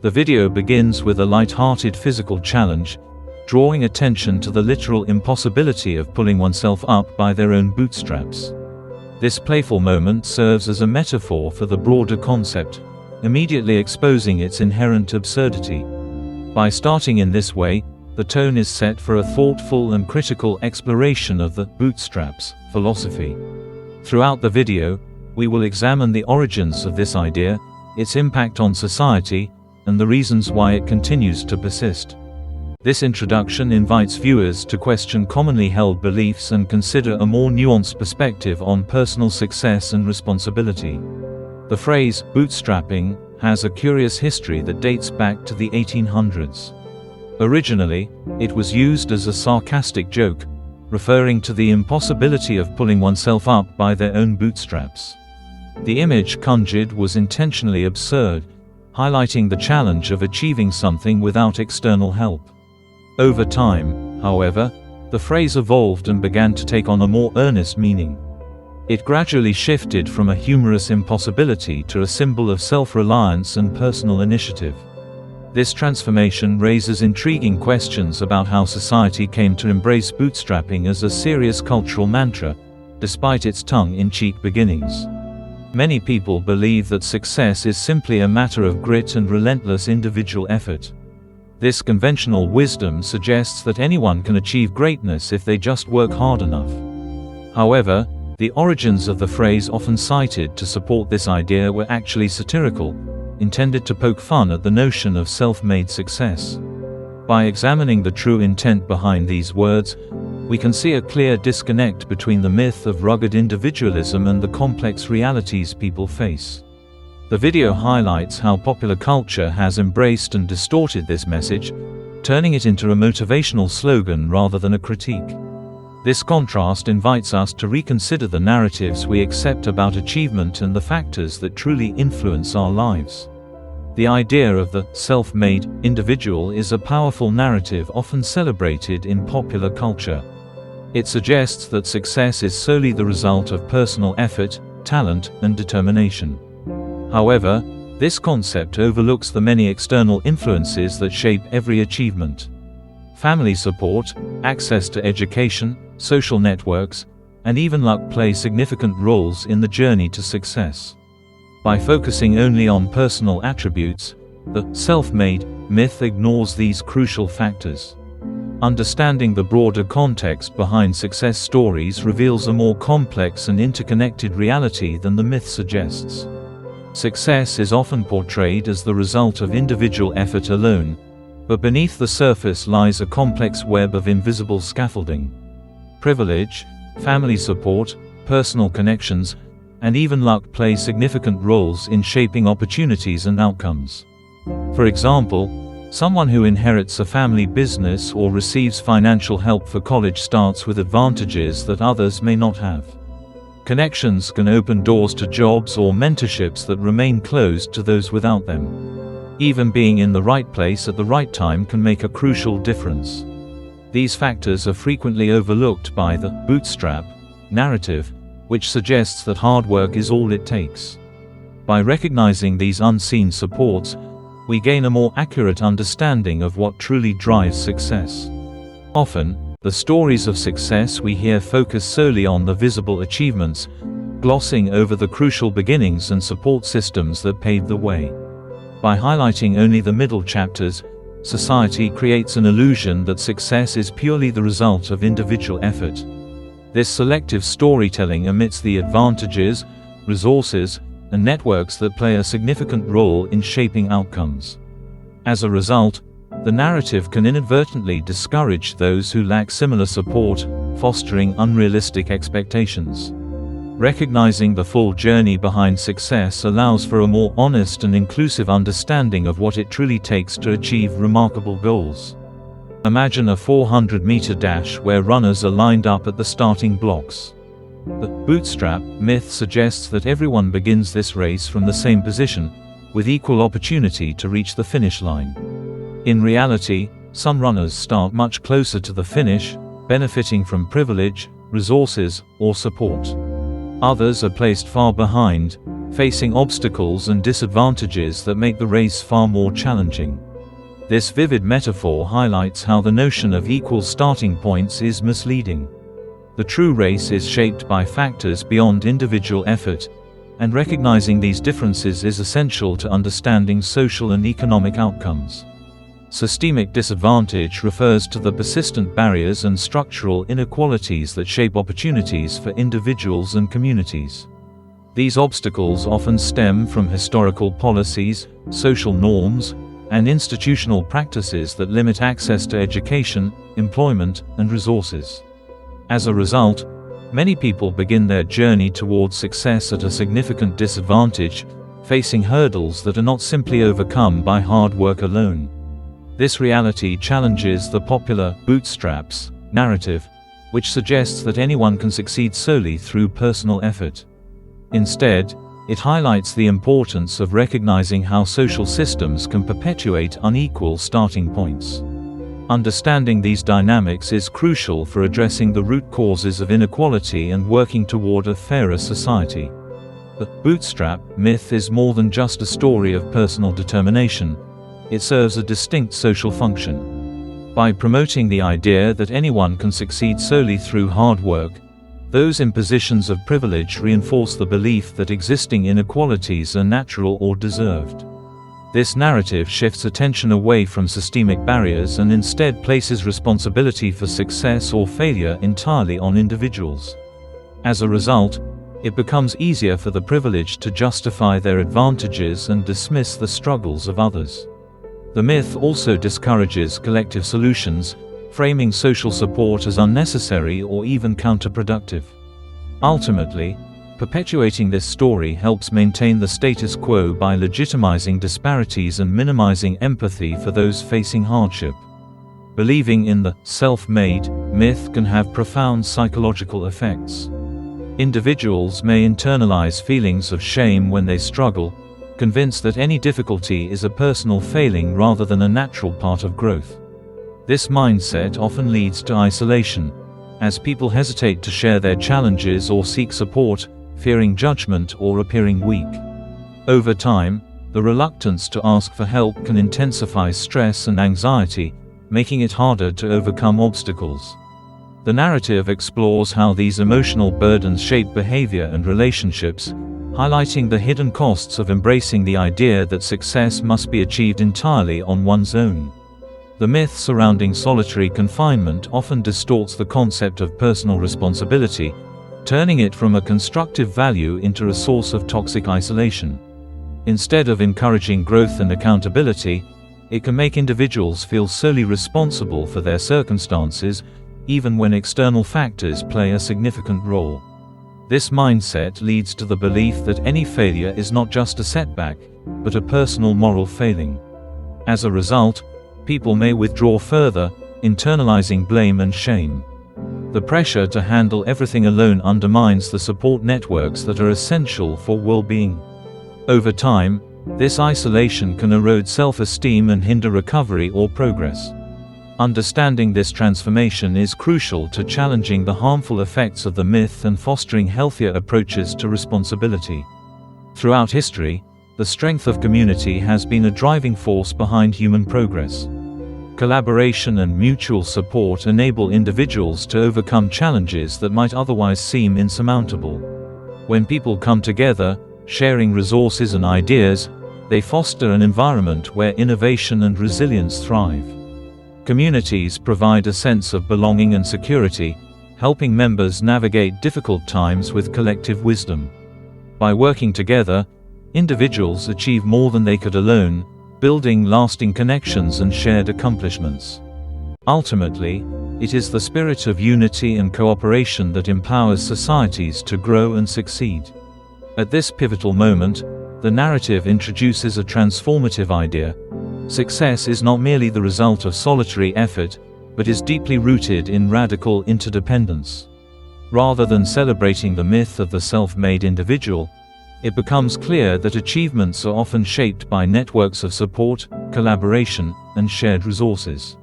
The video begins with a light-hearted physical challenge, drawing attention to the literal impossibility of pulling oneself up by their own bootstraps. This playful moment serves as a metaphor for the broader concept, immediately exposing its inherent absurdity. By starting in this way, the tone is set for a thoughtful and critical exploration of the bootstraps philosophy. Throughout the video, we will examine the origins of this idea, its impact on society, and the reasons why it continues to persist. This introduction invites viewers to question commonly held beliefs and consider a more nuanced perspective on personal success and responsibility. The phrase bootstrapping has a curious history that dates back to the 1800s. Originally, it was used as a sarcastic joke, referring to the impossibility of pulling oneself up by their own bootstraps. The image conjured was intentionally absurd, highlighting the challenge of achieving something without external help. Over time, however, the phrase evolved and began to take on a more earnest meaning. It gradually shifted from a humorous impossibility to a symbol of self-reliance and personal initiative. This transformation raises intriguing questions about how society came to embrace bootstrapping as a serious cultural mantra, despite its tongue-in-cheek beginnings. Many people believe that success is simply a matter of grit and relentless individual effort. This conventional wisdom suggests that anyone can achieve greatness if they just work hard enough. However, the origins of the phrase often cited to support this idea were actually satirical, intended to poke fun at the notion of self-made success. By examining the true intent behind these words, we can see a clear disconnect between the myth of rugged individualism and the complex realities people face. The video highlights how popular culture has embraced and distorted this message, turning it into a motivational slogan rather than a critique. This contrast invites us to reconsider the narratives we accept about achievement and the factors that truly influence our lives. The idea of the self-made individual is a powerful narrative often celebrated in popular culture. It suggests that success is solely the result of personal effort, talent, and determination. However, this concept overlooks the many external influences that shape every achievement. Family support, access to education, social networks, and even luck play significant roles in the journey to success. By focusing only on personal attributes, the self-made myth ignores these crucial factors. Understanding the broader context behind success stories reveals a more complex and interconnected reality than the myth suggests. Success is often portrayed as the result of individual effort alone, but beneath the surface lies a complex web of invisible scaffolding. Privilege, family support, personal connections, and even luck play significant roles in shaping opportunities and outcomes. For example, someone who inherits a family business or receives financial help for college starts with advantages that others may not have. Connections can open doors to jobs or mentorships that remain closed to those without them. Even being in the right place at the right time can make a crucial difference. These factors are frequently overlooked by the bootstrap narrative, which suggests that hard work is all it takes. By recognizing these unseen supports, we gain a more accurate understanding of what truly drives success. Often, the stories of success we hear focus solely on the visible achievements, glossing over the crucial beginnings and support systems that paved the way. By highlighting only the middle chapters, society creates an illusion that success is purely the result of individual effort. This selective storytelling omits the advantages, resources, and networks that play a significant role in shaping outcomes. As a result, the narrative can inadvertently discourage those who lack similar support, fostering unrealistic expectations. Recognizing the full journey behind success allows for a more honest and inclusive understanding of what it truly takes to achieve remarkable goals. Imagine a 400-meter dash where runners are lined up at the starting blocks. The bootstrap myth suggests that everyone begins this race from the same position, with equal opportunity to reach the finish line. In reality, some runners start much closer to the finish, benefiting from privilege, resources, or support. Others are placed far behind, facing obstacles and disadvantages that make the race far more challenging. This vivid metaphor highlights how the notion of equal starting points is misleading. The true race is shaped by factors beyond individual effort, and recognizing these differences is essential to understanding social and economic outcomes. Systemic disadvantage refers to the persistent barriers and structural inequalities that shape opportunities for individuals and communities. These obstacles often stem from historical policies, social norms, and institutional practices that limit access to education, employment, and resources. As a result, many people begin their journey towards success at a significant disadvantage, facing hurdles that are not simply overcome by hard work alone. This reality challenges the popular bootstraps narrative, which suggests that anyone can succeed solely through personal effort. Instead, it highlights the importance of recognizing how social systems can perpetuate unequal starting points. Understanding these dynamics is crucial for addressing the root causes of inequality and working toward a fairer society. The bootstrap myth is more than just a story of personal determination. It serves a distinct social function. By promoting the idea that anyone can succeed solely through hard work, those in positions of privilege reinforce the belief that existing inequalities are natural or deserved. This narrative shifts attention away from systemic barriers and instead places responsibility for success or failure entirely on individuals. As a result, it becomes easier for the privileged to justify their advantages and dismiss the struggles of others. The myth also discourages collective solutions, framing social support as unnecessary or even counterproductive. Ultimately, perpetuating this story helps maintain the status quo by legitimizing disparities and minimizing empathy for those facing hardship. Believing in the self-made myth can have profound psychological effects. Individuals may internalize feelings of shame when they struggle, convinced that any difficulty is a personal failing rather than a natural part of growth. This mindset often leads to isolation, as people hesitate to share their challenges or seek support, fearing judgment or appearing weak. Over time, the reluctance to ask for help can intensify stress and anxiety, making it harder to overcome obstacles. The narrative explores how these emotional burdens shape behavior and relationships, highlighting the hidden costs of embracing the idea that success must be achieved entirely on one's own. The myth surrounding solitary confinement often distorts the concept of personal responsibility, turning it from a constructive value into a source of toxic isolation. Instead of encouraging growth and accountability, it can make individuals feel solely responsible for their circumstances, even when external factors play a significant role. This mindset leads to the belief that any failure is not just a setback, but a personal moral failing. As a result, people may withdraw further, internalizing blame and shame. The pressure to handle everything alone undermines the support networks that are essential for well-being. Over time, this isolation can erode self-esteem and hinder recovery or progress. Understanding this transformation is crucial to challenging the harmful effects of the myth and fostering healthier approaches to responsibility. Throughout history, the strength of community has been a driving force behind human progress. Collaboration and mutual support enable individuals to overcome challenges that might otherwise seem insurmountable. When people come together, sharing resources and ideas, they foster an environment where innovation and resilience thrive. Communities provide a sense of belonging and security, helping members navigate difficult times with collective wisdom. By working together, individuals achieve more than they could alone, building lasting connections and shared accomplishments. Ultimately, it is the spirit of unity and cooperation that empowers societies to grow and succeed. At this pivotal moment, the narrative introduces a transformative idea. Success is not merely the result of solitary effort, but is deeply rooted in radical interdependence. Rather than celebrating the myth of the self-made individual, it becomes clear that achievements are often shaped by networks of support, collaboration, and shared resources.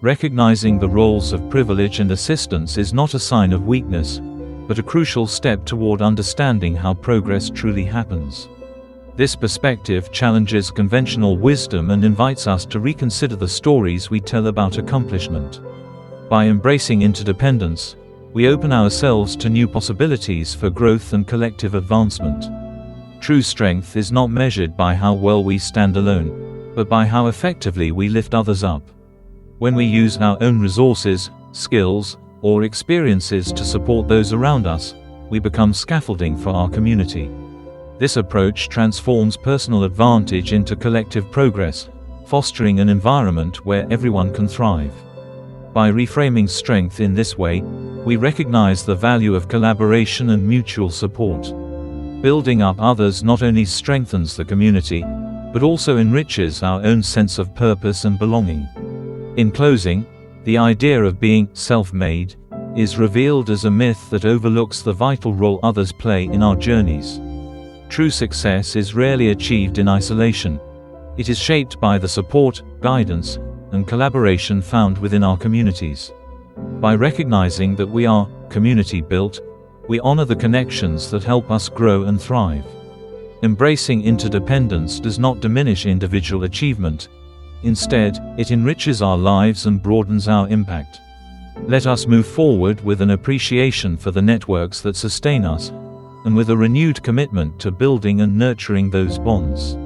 Recognizing the roles of privilege and assistance is not a sign of weakness, but a crucial step toward understanding how progress truly happens. This perspective challenges conventional wisdom and invites us to reconsider the stories we tell about accomplishment. By embracing interdependence, we open ourselves to new possibilities for growth and collective advancement. True strength is not measured by how well we stand alone, but by how effectively we lift others up. When we use our own resources, skills, or experiences to support those around us, we become scaffolding for our community. This approach transforms personal advantage into collective progress, fostering an environment where everyone can thrive. By reframing strength in this way, we recognize the value of collaboration and mutual support. Building up others not only strengthens the community, but also enriches our own sense of purpose and belonging. In closing, the idea of being self-made is revealed as a myth that overlooks the vital role others play in our journeys. True success is rarely achieved in isolation. It is shaped by the support, guidance, and collaboration found within our communities. By recognizing that we are community-built, we honor the connections that help us grow and thrive. Embracing interdependence does not diminish individual achievement. Instead, it enriches our lives and broadens our impact. Let us move forward with an appreciation for the networks that sustain us, and with a renewed commitment to building and nurturing those bonds.